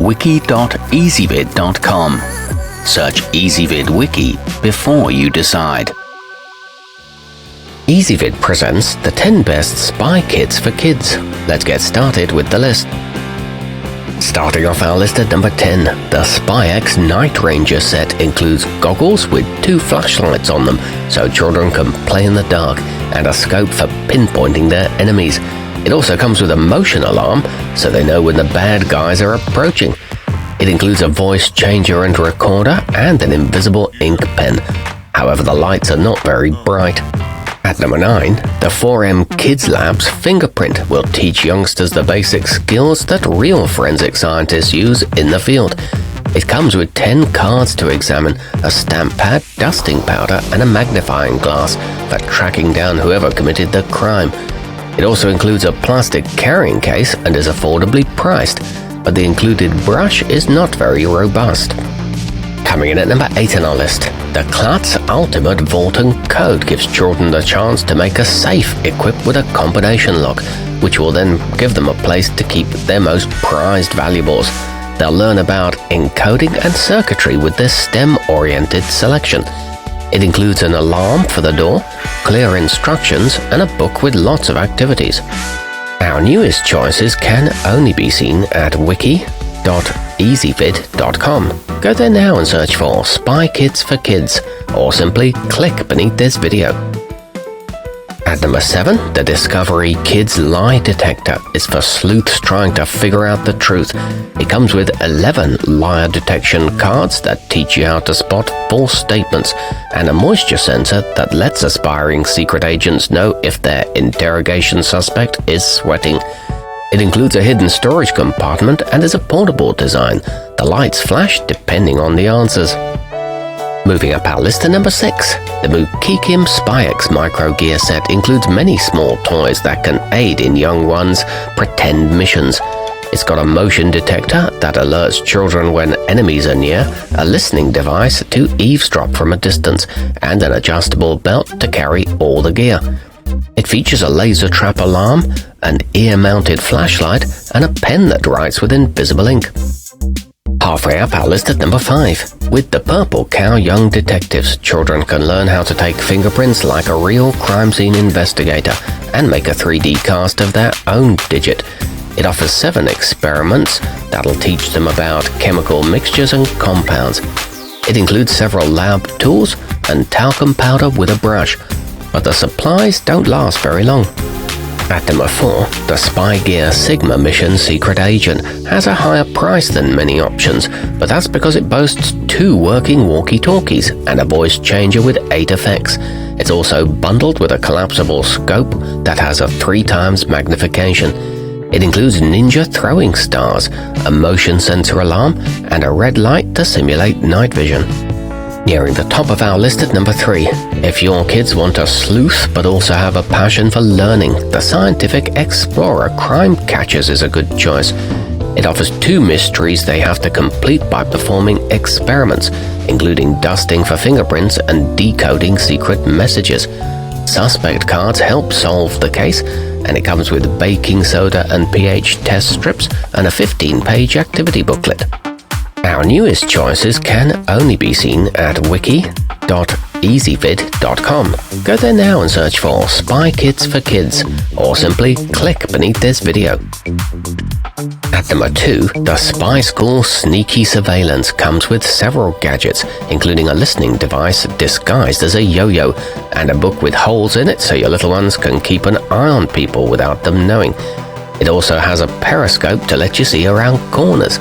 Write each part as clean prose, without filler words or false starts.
wiki.ezvid.com. Search Ezvid Wiki before you decide. Ezvid presents the 10 best spy kits for kids. Let's get started with the list. Starting off our list at number 10, the spyx Night Ranger set includes goggles with 2 flashlights on them so children can play in the dark, and a scope for pinpointing their enemies. It also comes with a motion alarm so they know when the bad guys are approaching. It includes a voice changer and recorder and an invisible ink pen. However, the lights are not very bright. At number 9, the 4M Kidzlabs fingerprint will teach youngsters the basic skills that real forensic scientists use in the field. It comes with 10 cards to examine, a stamp pad, dusting powder, and a magnifying glass for tracking down whoever committed the crime. It also includes a plastic carrying case and is affordably priced, but the included brush is not very robust. Coming in at number 8 on our list, the Klutz Ultimate Vault and Code gives children the chance to make a safe equipped with a combination lock, which will then give them a place to keep their most prized valuables. They'll learn about encoding and circuitry with this STEM-oriented selection. It includes an alarm for the door, clear instructions, and a book with lots of activities. Our newest choices can only be seen at wiki.ezvid.com. Go there now and search for Spy Kits for Kids, or simply click beneath this video. At number 7, the Discovery Kids Lie Detector is for sleuths trying to figure out the truth. It comes with 11 liar detection cards that teach you how to spot false statements, and a moisture sensor that lets aspiring secret agents know if their interrogation suspect is sweating. It includes a hidden storage compartment and is a portable design. The lights flash depending on the answers. Moving up our list to number 6, the mukikim spyx micro gear set includes many small toys that can aid in young ones' pretend missions. It's got a motion detector that alerts children when enemies are near, a listening device to eavesdrop from a distance, and an adjustable belt to carry all the gear. It features a laser trap alarm, an ear-mounted flashlight, and a pen that writes with invisible ink. Halfway up our list at number 5. With the Purple Cow Young Detectives, children can learn how to take fingerprints like a real crime scene investigator and make a 3D cast of their own digit. It offers 7 experiments that'll teach them about chemical mixtures and compounds. It includes several lab tools and talcum powder with a brush, but the supplies don't last very long. At number 4, the Spy Gear Sigma Mission Secret Agent has a higher price than many options, but that's because it boasts 2 working walkie-talkies and a voice changer with 8 effects. It's also bundled with a collapsible scope that has a 3 times magnification. It includes ninja throwing stars, a motion sensor alarm, and a red light to simulate night vision. Nearing the top of our list at number 3, if your kids want a sleuth but also have a passion for learning, the Scientific Explorer Crime Catchers is a good choice. It offers 2 mysteries they have to complete by performing experiments, including dusting for fingerprints and decoding secret messages. Suspect cards help solve the case, and it comes with baking soda and pH test strips and a 15-page activity booklet. Our newest choices can only be seen at wiki.ezvid.com. Go there now and search for Spy Kits for Kids, or simply click beneath this video. At number 2, the Spy School Sneaky Surveillance comes with several gadgets, including a listening device disguised as a yo-yo, and a book with holes in it so your little ones can keep an eye on people without them knowing. It also has a periscope to let you see around corners.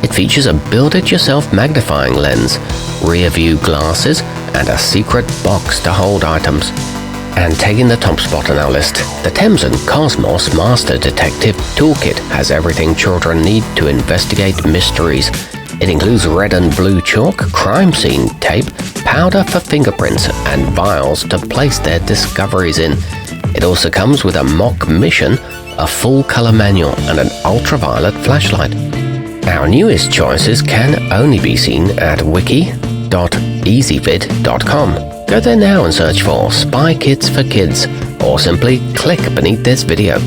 It features a build-it-yourself magnifying lens, rear-view glasses, and a secret box to hold items. And taking the top spot on our list, the Thames and Cosmos Master Detective Toolkit has everything children need to investigate mysteries. It includes red and blue chalk, crime scene tape, powder for fingerprints, and vials to place their discoveries in. It also comes with a mock mission, a full-color manual, and an ultraviolet flashlight. Our newest choices can only be seen at wiki.ezvid.com. Go there now and search for Spy Kits for Kids, or simply click beneath this video.